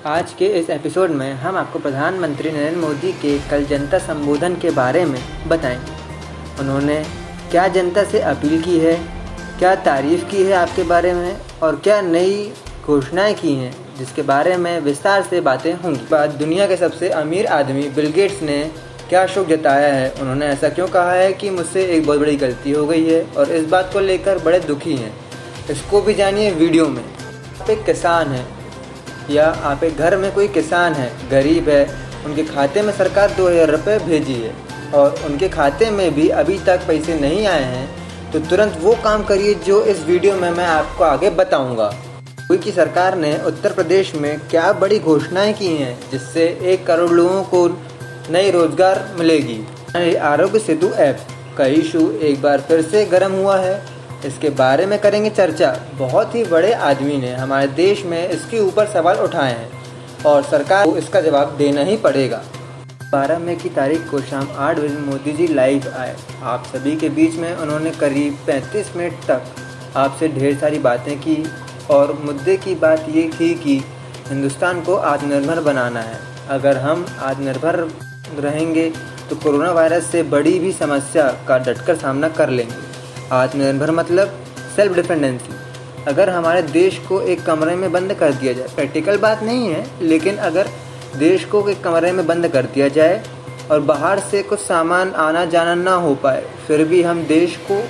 आज के इस एपिसोड में हम आपको प्रधानमंत्री नरेंद्र मोदी के कल जनता संबोधन के बारे में बताएंगे। उन्होंने क्या जनता से अपील की है, क्या तारीफ़ की है आपके बारे में और क्या नई घोषणाएं की हैं, जिसके बारे में विस्तार से बातें होंगी। बात दुनिया के सबसे अमीर आदमी बिल गेट्स ने क्या शोक जताया है। उन्होंने ऐसा क्यों कहा है कि मुझसे एक बहुत बड़ी गलती हो गई है और इस बात को लेकर बड़े दुखी हैं। इसको भी जानिए वीडियो में। आप एक किसान हैं या आप एक घर में कोई किसान है, गरीब है, उनके खाते में सरकार 2000 रुपये भेजी है और उनके खाते में भी अभी तक पैसे नहीं आए हैं, तो तुरंत वो काम करिए जो इस वीडियो में मैं आपको आगे बताऊंगा। की सरकार ने उत्तर प्रदेश में क्या बड़ी घोषणाएं की हैं जिससे 1 करोड़ लोगों को नई रोजगार मिलेगी। आरोग्य सेतु ऐप का इशू एक बार फिर से गर्म हुआ है, इसके बारे में करेंगे चर्चा। बहुत ही बड़े आदमी ने हमारे देश में इसके ऊपर सवाल उठाए हैं और सरकार को इसका जवाब देना ही पड़ेगा। 12 मई की तारीख को शाम 8 बजे मोदी जी लाइव आए आप सभी के बीच में। उन्होंने करीब 35 मिनट तक आपसे ढेर सारी बातें की और मुद्दे की बात ये थी कि हिंदुस्तान को आत्मनिर्भर बनाना है। अगर हम आत्मनिर्भर रहेंगे तो कोरोना वायरस से बड़ी भी समस्या का डटकर सामना कर लेंगे। आत्मनिर्भर मतलब सेल्फ डिपेंडेंसी। अगर हमारे देश को एक कमरे में बंद कर दिया जाए, प्रैक्टिकल बात नहीं है, लेकिन अगर देश को एक कमरे में बंद कर दिया जाए और बाहर से कुछ सामान आना जाना ना हो पाए, फिर भी हम देश को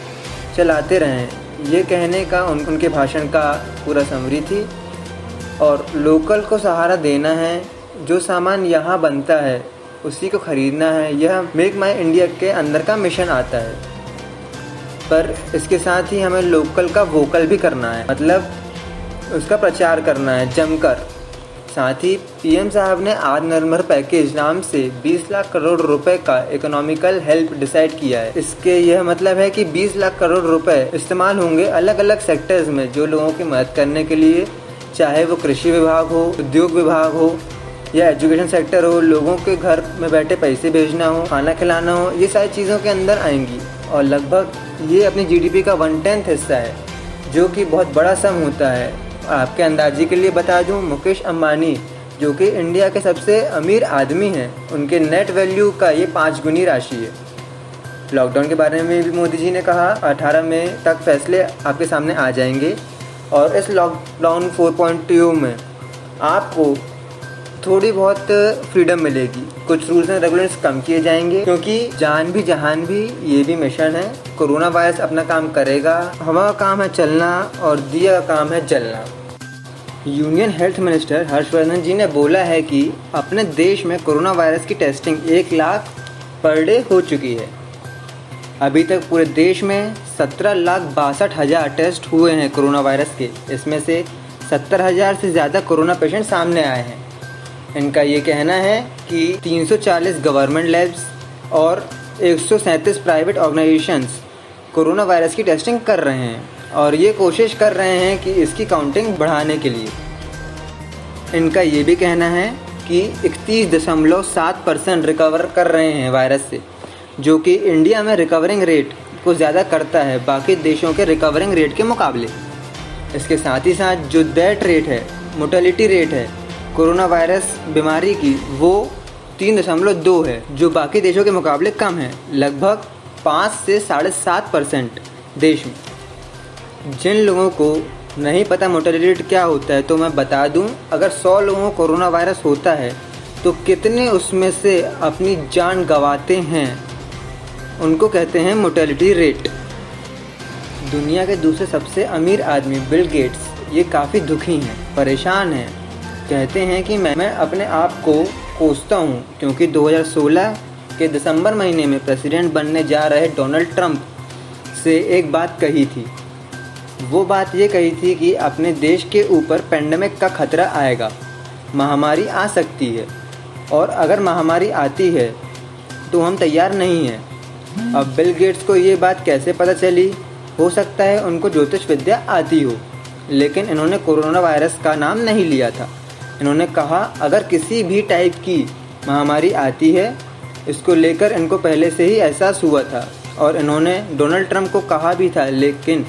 चलाते रहें, ये कहने का उनके भाषण का पूरा समरी थी। और लोकल को सहारा देना है, जो सामान यहाँ बनता है उसी को ख़रीदना है। यह मेक माई इंडिया के अंदर का मिशन आता है, पर इसके साथ ही हमें लोकल का वोकल भी करना है, मतलब उसका प्रचार करना है जमकर। साथ ही पीएम साहब ने आत्मनिर्भर पैकेज नाम से 20 लाख करोड़ रुपए का इकोनॉमिकल हेल्प डिसाइड किया है। इसके यह मतलब है कि 20 लाख करोड़ रुपए इस्तेमाल होंगे अलग अलग सेक्टर्स में, जो लोगों की मदद करने के लिए, चाहे वो कृषि विभाग हो, उद्योग विभाग हो या एजुकेशन सेक्टर हो, लोगों के घर में बैठे पैसे भेजना हो, खाना खिलाना हो, ये सारी चीज़ों के अंदर आएंगी। और लगभग ये अपनी जीडीपी का 1/10 हिस्सा है, जो कि बहुत बड़ा सम होता है। आपके अंदाजे के लिए बता दूं, मुकेश अंबानी जो कि इंडिया के सबसे अमीर आदमी हैं, उनके नेट वैल्यू का ये 5 गुनी राशि है। लॉकडाउन के बारे में भी मोदी जी ने कहा 18 मई तक फैसले आपके सामने आ जाएंगे और इस लॉकडाउन 4.0 में आपको थोड़ी बहुत फ्रीडम मिलेगी। कुछ रूल्स एंड रेगुलेशंस कम किए जाएंगे, क्योंकि जान भी जहान भी ये भी मिशन है। कोरोना वायरस अपना काम करेगा, हवा का काम है चलना और दिया का काम है जलना। यूनियन हेल्थ मिनिस्टर हर्षवर्धन जी ने बोला है कि अपने देश में कोरोना वायरस की टेस्टिंग 1 लाख पर डे हो चुकी है। अभी तक पूरे देश में 17,62,000 टेस्ट हुए हैं कोरोना वायरस के। इसमें से 70,000 से ज़्यादा कोरोना पेशेंट सामने आए हैं। इनका ये कहना है कि 340 गवर्नमेंट लैब्स और 137 प्राइवेट ऑर्गेनाइजेशंस कोरोना वायरस की टेस्टिंग कर रहे हैं और ये कोशिश कर रहे हैं कि इसकी काउंटिंग बढ़ाने के लिए। इनका ये भी कहना है कि 31.7% रिकवर कर रहे हैं वायरस से, जो कि इंडिया में रिकवरिंग रेट को ज़्यादा करता है बाकी देशों के रिकवरिंग रेट के मुकाबले। इसके साथ ही साथ जो डेथ रेट है, मोर्टेलिटी रेट है कोरोना वायरस बीमारी की, वो 3.2 है, जो बाकी देशों के मुकाबले कम है, लगभग 5 से 7.5% देश में। जिन लोगों को नहीं पता मोर्टेलिटी रेट क्या होता है, तो मैं बता दूं, अगर 100 लोगों को कोरोना वायरस होता है तो कितने उसमें से अपनी जान गंवाते हैं, उनको कहते हैं मोर्टेलिटी रेट। दुनिया के दूसरे सबसे अमीर आदमी बिल गेट्स ये काफ़ी दुखी हैं, परेशान हैं। कहते हैं कि मैं अपने आप को कोसता हूँ, क्योंकि 2016 के दिसंबर महीने में प्रेसिडेंट बनने जा रहे डोनाल्ड ट्रंप से एक बात कही थी। वो बात ये कही थी कि अपने देश के ऊपर पेंडेमिक का खतरा आएगा, महामारी आ सकती है, और अगर महामारी आती है तो हम तैयार नहीं हैं। अब बिल गेट्स को ये बात कैसे पता चली? हो सकता है उनको ज्योतिष विद्या आती हो, लेकिन इन्होंने कोरोना वायरस का नाम नहीं लिया था। इन्होंने कहा अगर किसी भी टाइप की महामारी आती है, इसको लेकर इनको पहले से ही एहसास हुआ था और इन्होंने डोनाल्ड ट्रंप को कहा भी था, लेकिन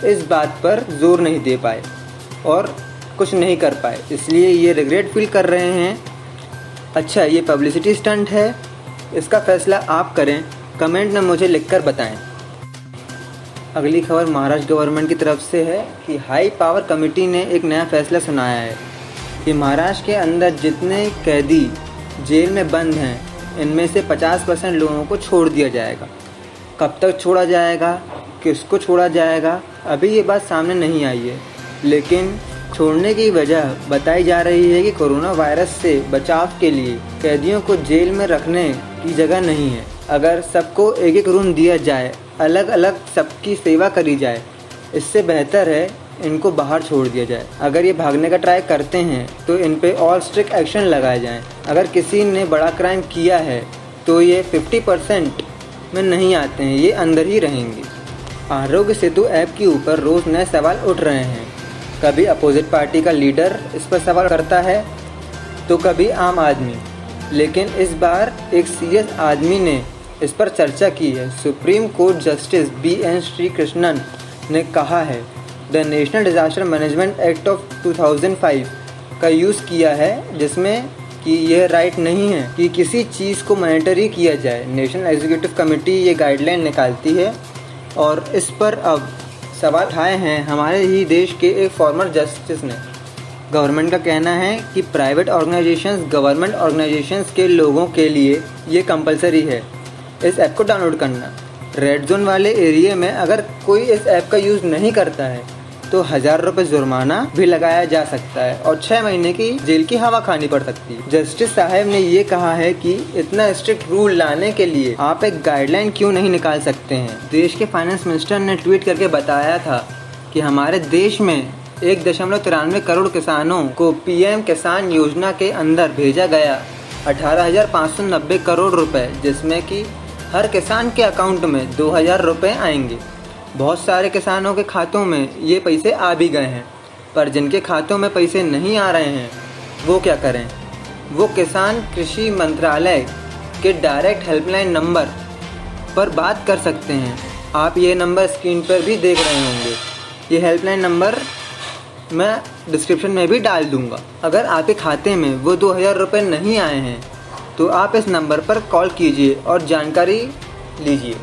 इस बात पर जोर नहीं दे पाए। और कुछ नहीं कर पाए, इसलिए ये रिग्रेट फील कर रहे हैं। अच्छा, ये पब्लिसिटी स्टंट है, इसका फैसला आप करें, कमेंट में मुझे लिखकर बताएं। अगली खबर महाराष्ट्र गवर्नमेंट की तरफ से है कि हाई पावर कमेटी ने एक नया फैसला सुनाया है कि महाराष्ट्र के अंदर जितने कैदी जेल में बंद हैं, इनमें से 50% लोगों को छोड़ दिया जाएगा। कब तक छोड़ा जाएगा, किसको छोड़ा जाएगा, अभी ये बात सामने नहीं आई है, लेकिन छोड़ने की वजह बताई जा रही है कि कोरोना वायरस से बचाव के लिए कैदियों को जेल में रखने की जगह नहीं है। अगर सबको एक एक रूम दिया जाए, अलग अलग सबकी सेवा करी जाए, इससे बेहतर है इनको बाहर छोड़ दिया जाए। अगर ये भागने का ट्राई करते हैं तो इन पे और स्ट्रिक्ट एक्शन लगाए जाएं। अगर किसी ने बड़ा क्राइम किया है तो ये 50% में नहीं आते हैं, ये अंदर ही रहेंगे। आरोग्य सेतु ऐप के ऊपर रोज़ नए सवाल उठ रहे हैं। कभी अपोजिट पार्टी का लीडर इस पर सवाल करता है तो कभी आम आदमी, लेकिन इस बार एक सीरियस आदमी ने इस पर चर्चा की है। Supreme court justice BN Srikrishnan ने कहा है the national disaster management act of 2005 का यूज़ किया है, जिसमें कि यह राइट नहीं है कि किसी चीज़ को मॉनिटरी किया जाए। नेशनल एग्जीक्यूटिव कमेटी ये गाइडलाइन निकालती है और इस पर अब सवाल उठाए हैं हमारे ही देश के एक फॉर्मर जस्टिस ने। गवर्नमेंट का कहना है कि प्राइवेट ऑर्गेनाइजेशंस गवर्नमेंट ऑर्गेनाइजेशंस के लोगों के लिए ये कंपलसरी है इस ऐप को डाउनलोड करना। रेड जोन वाले एरिया में अगर कोई इस ऐप का यूज़ नहीं करता है तो 1000 रुपये जुर्माना भी लगाया जा सकता है और 6 महीने की जेल की हवा खानी पड़ सकती है। जस्टिस साहब ने ये कहा है कि इतना स्ट्रिक्ट रूल लाने के लिए आप एक गाइडलाइन क्यों नहीं निकाल सकते हैं। देश के फाइनेंस मिनिस्टर ने ट्वीट करके बताया था कि हमारे देश में 1.93 करोड़ किसानों को PM किसान योजना के अंदर भेजा गया 18,590 करोड़ रुपए, जिसमें कि हर किसान के अकाउंट में 2000 रुपये आएंगे। बहुत सारे किसानों के खातों में ये पैसे आ भी गए हैं, पर जिनके खातों में पैसे नहीं आ रहे हैं वो क्या करें। वो किसान कृषि मंत्रालय के डायरेक्ट हेल्पलाइन नंबर पर बात कर सकते हैं। आप ये नंबर स्क्रीन पर भी देख रहे होंगे। ये हेल्पलाइन नंबर मैं डिस्क्रिप्शन में भी डाल दूँगा। अगर आपके खाते में वो 2000 रुपये नहीं आए हैं तो आप इस नंबर पर कॉल कीजिए और जानकारी लीजिए।